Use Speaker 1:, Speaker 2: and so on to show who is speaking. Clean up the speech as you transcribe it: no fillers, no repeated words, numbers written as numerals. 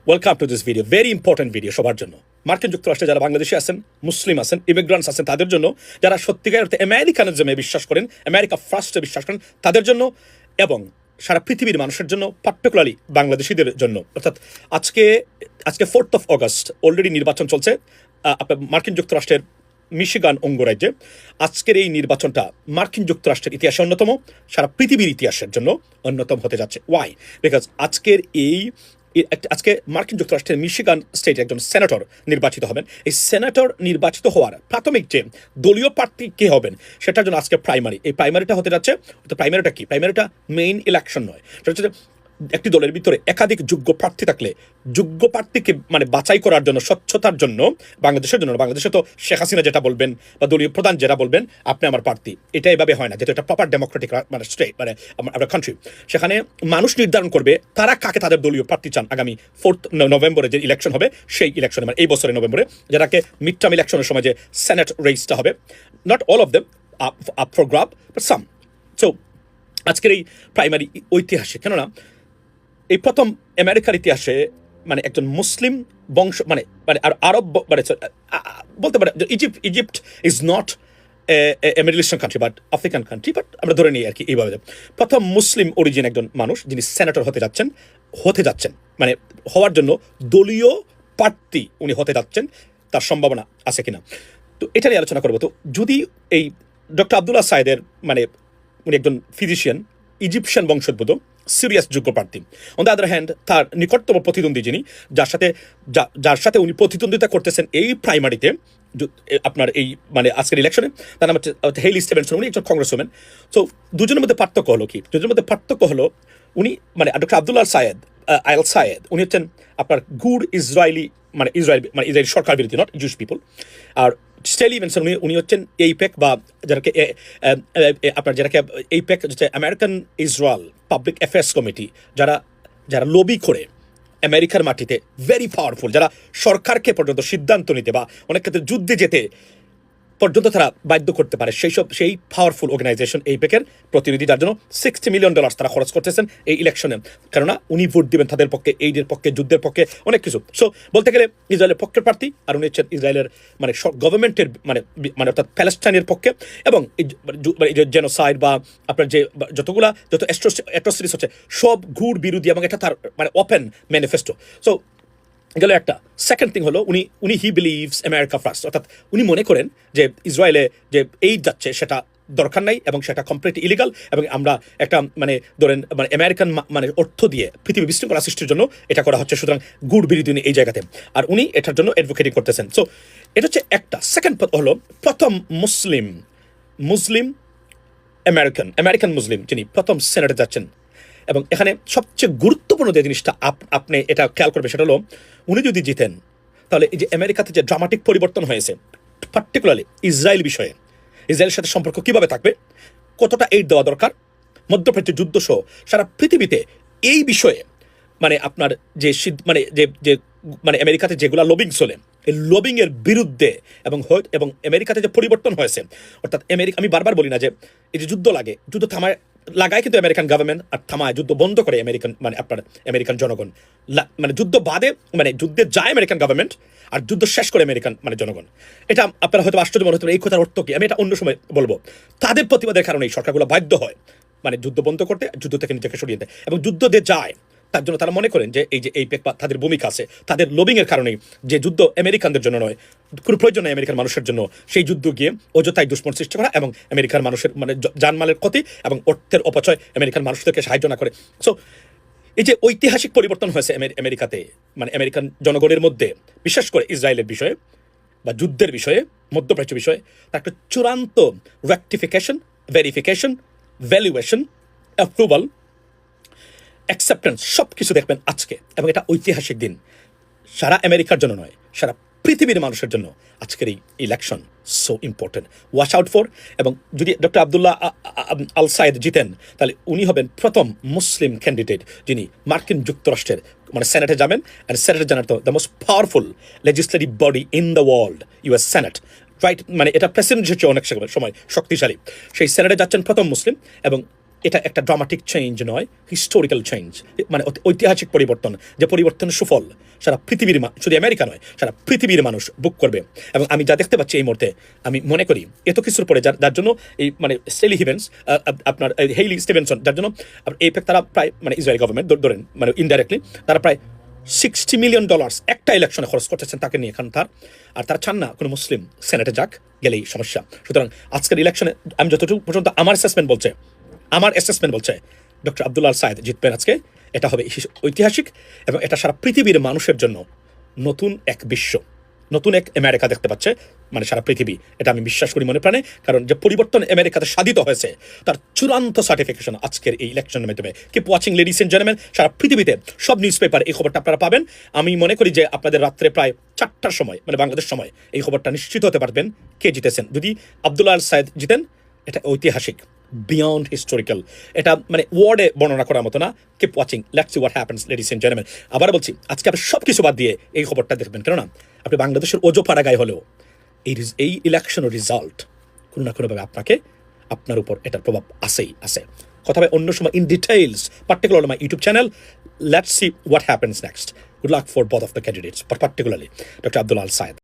Speaker 1: Welcome to this video, very important video সবার জন্য। মার্কিন যুক্তরাষ্ট্রে যারা বাংলাদেশি আছেন, মুসলিম আছেন, ইমিগ্রান্টস আছেন, তাদের জন্য, যারা সত্যিকার অর্থে আমেরিকানিজমে বিশ্বাস করেন, আমেরিকা ফার্স্টে বিশ্বাস করেন, তাদের জন্য, এবং সারা পৃথিবীর মানুষের জন্য, পার্টিকুলারলি বাংলাদেশিদের জন্য। অর্থাৎ আজকে 4th of August অলরেডি নির্বাচন চলছে মার্কিন যুক্তরাষ্ট্রের মিশিগান অঙ্গরাজ্যে। আজকের এই নির্বাচনটা মার্কিন যুক্তরাষ্ট্রের ইতিহাসে অন্যতম, সারা পৃথিবীর ইতিহাসের জন্য অন্যতম হতে যাচ্ছে। ওয়াই? বিকজ আজকে মার্কিন যুক্তরাষ্ট্রের মিশিগান স্টেটে একজন সেনেটর নির্বাচিত হবেন। এই সেনেটর নির্বাচিত হওয়ার প্রাথমিক যে দলীয় প্রার্থী কে হবেন সেটার জন্য আজকে প্রাইমারি। এই প্রাইমারিটা হতে যাচ্ছে। প্রাইমারিটা কি? প্রাইমারিটা মেইন ইলেকশন নয়। সেটা হচ্ছে একটি দলের ভিতরে একাধিক যোগ্য প্রার্থী থাকলে যোগ্য প্রার্থীকে বাছাই করার জন্য, স্বচ্ছতার জন্য, বাংলাদেশের জন্য। বাংলাদেশে তো শেখ হাসিনা যেটা বলবেন বা দলীয় প্রধান যেটা বলবেন, আপনি আমার প্রার্থী, এটা এভাবে হয় না। যেহেতু এটা প্রপার ডেমোক্রেটিক স্টেট, আমরা কান্ট্রি, সেখানে মানুষ নির্ধারণ করবে তারা কাকে তাদের দলীয় প্রার্থী চান। আগামী 4th নভেম্বরে যে ইলেকশন হবে, সেই ইলেকশনে, এই বছরের নভেম্বরে, যেটাকে মিড টার্ম ইলেকশনের সময় যে সেনেট রেসটা হবে, not all of them up for grab, but some. So আজকের এই প্রাইমারি ঐতিহাসিক, কেননা এই প্রথম আমেরিকার ইতিহাসে একজন মুসলিম বংশ আর আরব বলতে পারে Egypt is not a middle eastern country but African country, but আমরা ধরে নিই আর কি এইভাবে। প্রথম মুসলিম অরিজিন একজন মানুষ যিনি সেনেটর হতে যাচ্ছেন হওয়ার জন্য দলীয় প্রার্থী উনি হতে যাচ্ছেন, তার সম্ভাবনা আছে কিনা, তো এটা নিয়ে আলোচনা করবো। তো যদি এই ডক্টর আবদুল্লাহ সায়েদের উনি একজন ফিজিশিয়ান, ইজিপশিয়ান বংশোদ্ভূত, সিরিয়াস যোগ্য প্রার্থী। অন দ্য আদার হ্যান্ড, তার নিকটতম প্রতিদ্বন্দ্বী যিনি, যার সাথে উনি প্রতিদ্বন্দ্বিতা করতেছেন এই প্রাইমারিতে, আপনার এই আজকের ইলেকশনে, তার নাম হচ্ছে হেইলি স্টিভেনসন। উনি একজন কংগ্রেসম্যান। সো দুজনের মধ্যে পার্থক্য হলো কি? দুজনের মধ্যে পার্থক্য হলো উনি ডক্টর আবদুল্লাহ আল সায়েদ উনি হচ্ছেন আপনার গুড ইসরায়েলি, ইসরায়েল সরকার বিরোধী, নট জুইশ পিপল। আর স্টেলিভেনসন উনি হচ্ছেন এইপেক, বা যেটাকে এইপেক হচ্ছে American Israel public affairs committee, যারা লবি করে আমেরিকার মাটিতে ভেরি পাওয়ারফুল, যারা সরকারকে পর্যন্ত সিদ্ধান্ত নিতে বা অনেক ক্ষেত্রে যুদ্ধে যেতে পর্যন্ত তারা বাধ্য করতে পারে, সেই পাওয়ারফুল অর্গানাইজেশন এইপেকের প্রতিনিধি, যার জন্য $60 মিলিয়ন তারা খরচ করতেছেন এই ইলেকশনে। কেননা উনি ভোট দিবেন তাদের পক্ষে, এইদের পক্ষে, যুদ্ধের পক্ষে, অনেক কিছু। সো বলতে গেলে ইসরায়েলের পক্ষের প্রার্থী, আর উনি হচ্ছেন ইসরায়েলের গভর্নমেন্টের অর্থাৎ প্যালেস্টাইনের পক্ষে, এবং এই যে জেনোসাইড বা আপনার যত অ্যাট্রোসিটিস হচ্ছে সব ঘুর বিরোধী, এবং এটা তার ওপেন ম্যানিফেস্টো। সো গেল একটা। সেকেন্ড থিং হলো উনি হি বিলিভস আমেরিকা ফার্স্ট, অর্থাৎ উনি মনে করেন যে ইসরায়েলে যে এইড যাচ্ছে সেটা দরকার নাই, এবং সেটা কমপ্লিটলি ইলিগাল, এবং আমরা একটা ধরেন আমেরিকান অর্থ দিয়ে পৃথিবী বিশৃঙ্খলা সৃষ্টির জন্য এটা করা হচ্ছে। সুতরাং গুড বিরোধী উনি এই জায়গাতে, আর উনি এটার জন্য অ্যাডভোকেটিং করতেছেন। সো এটা হচ্ছে একটা। সেকেন্ড হলো প্রথম মুসলিম আমেরিকান মুসলিম যিনি প্রথম সেনেটে যাচ্ছেন। এবং এখানে সবচেয়ে গুরুত্বপূর্ণ যে জিনিসটা আপনি এটা খেয়াল করবে, সেটা হলো উনি যদি জিতেন, তাহলে এই যে আমেরিকাতে যে ড্রামাটিক পরিবর্তন হয়েছে, পার্টিকুলারলি ইসরায়েলের সাথে সম্পর্ক কিভাবে থাকবে, কতটা এইড দেওয়া দরকার, মধ্যপ্রাচ্য যুদ্ধ সহ সারা পৃথিবীতে এই বিষয়ে আপনার যে আমেরিকাতে যেগুলা লবিং চলে, এই লবিং এর বিরুদ্ধে এবং আমেরিকাতে যে পরিবর্তন হয়েছে, অর্থাৎ আমি বারবার বলি না যে এই যে যুদ্ধ লাগায় কিন্তু আমেরিকান গভর্নমেন্ট, আর থামায়, যুদ্ধ বন্ধ করে আপনার আমেরিকান জনগণ। যুদ্ধ বাদে যুদ্ধে যায় আমেরিকান গভর্নমেন্ট, আর যুদ্ধ শেষ করে আমেরিকান জনগণ। এটা আপনারা হয়তো আশ্চর্য মনে হতে পারে, এই কথার অর্থ কি? আমি এটা অন্য সময় বলবো। তাদের প্রতিবাদের কারণে এই সরকারগুলো বাধ্য হয় যুদ্ধ বন্ধ করতে, যুদ্ধ থেকে নিজেকে সরিয়ে দেয়, এবং যুদ্ধ দিয়ে যায়। তার জন্য তারা মনে করেন যে এই যে এইপেক তাদের ভূমিকা আছে, তাদের লবিংয়ের কারণেই, যে যুদ্ধ আমেরিকানদের জন্য নয়, কোনো প্রয়োজন নেই আমেরিকান মানুষের জন্য, সেই যুদ্ধ গিয়ে অযথায় দুশ্মন সৃষ্টি করা, এবং আমেরিকার মানুষের জানমালের ক্ষতি এবং অর্থের অপচয় আমেরিকান মানুষদেরকে সাহায্য না করে। সো এই যে ঐতিহাসিক পরিবর্তন হয়েছে আমেরিকাতে, আমেরিকান জনগণের মধ্যে, বিশেষ করে ইসরায়েলের বিষয়ে বা যুদ্ধের বিষয়ে, মধ্যপ্রাচ্য বিষয়ে, তার একটা চূড়ান্ত rectification, verification, valuation, approval, acceptance, সব কিছু দেখবেন আজকে। এবং এটা ঐতিহাসিক দিন, সারা আমেরিকার জন্য নয়, সারা পৃথিবীর মানুষের জন্য আজকের এই election so important. Watch out for. এবং যদি ডক্টর আবদুল্লাহ আল সায়েদ জিতেন, তাহলে উনি হবেন প্রথম মুসলিম ক্যান্ডিডেট যিনি মার্কিন যুক্তরাষ্ট্রের সেনেটে যাবেন। আর সেনেটে জানার তো the most powerful legislative body in the world, US senate, right? এটা প্রেসিডেন্ট হচ্ছে অনেক সময় শক্তিশালী। সেই সেনেটে যাচ্ছেন প্রথম মুসলিম, এবং এটা একটা ড্রামাটিক চেঞ্জ নয়, হিস্টোরিক্যাল চেঞ্জ, মানে ঐতিহাসিক পরিবর্তন, যে পরিবর্তনের সুফল সারা পৃথিবীর শুধু আমেরিকা নয়, সারা পৃথিবীর মানুষ বুক করবে। এবং আমি যা দেখতে পাচ্ছি এই মুহূর্তে, আমি মনে করি এত কিছুর পরে যার জন্য এই মানে সেলি হিভেন্স, আপনার হেইলি স্টিভেনসন, যার জন্য এই তারা প্রায় মানে ইসরায়েল গভর্নমেন্ট ধরেন মানে ইনডাইরেক্টলি তারা প্রায় $60 মিলিয়ন একটা ইলেকশনে খরচ করতেছেন তাকে নিয়ে এখান আর তারা চান না কোনো মুসলিম সেনেটে যাক, গেলেই সমস্যা। সুতরাং আজকের ইলেকশনে আমি যতটুকু পর্যন্ত আমার অ্যাসেসমেন্ট বলছে ডক্টর আব্দুল্লাহ আল সায়েদ জিতবেন আজকে। এটা হবে ঐতিহাসিক এবং এটা সারা পৃথিবীর মানুষের জন্য নতুন এক বিশ্ব, নতুন এক আমেরিকা দেখতে পাচ্ছে মানে সারা পৃথিবী। এটা আমি বিশ্বাস করি মনে প্রাণে, কারণ যে পরিবর্তন আমেরিকাতে সাধিত হয়েছে তার চূড়ান্ত সার্টিফিকেশন আজকের এই ইলেকশনের মাধ্যমে। Keep watching ladies and gentleman, সারা পৃথিবীতে সব নিউজ পেপার এই খবরটা আপনারা পাবেন। আমি মনে করি যে আপনাদের রাত্রে প্রায় 4টার সময় মানে বাংলাদেশ সময় এই খবরটা নিশ্চিত হতে পারবেন কে জিতেছেন। যদি আব্দুল্লাহ আল সায়েদ জিতেন, এটা ঐতিহাসিক, বিয়ন্ড হিস্টোরিক্যাল, এটা মানে ওয়ার্ডে বর্ণনা করার মতো না। Keep watching, let's see what happens ladies and gentleman. আবার বলছি, আজকে আপনি সব কিছু বাদ দিয়ে এই খবরটা দেখবেন, কেননা আপনি বাংলাদেশের অজপাড়া গায়ে হলেও এই ইলেকশনের রেজাল্ট কোনো না কোনোভাবে আপনার উপর এটার প্রভাব আছে। কথা হবে অন্য সময় in details, particular my YouTube channel. Let's see what happens next. Good luck for both of the candidates, but particularly Dr. Abdullah Al Sayed.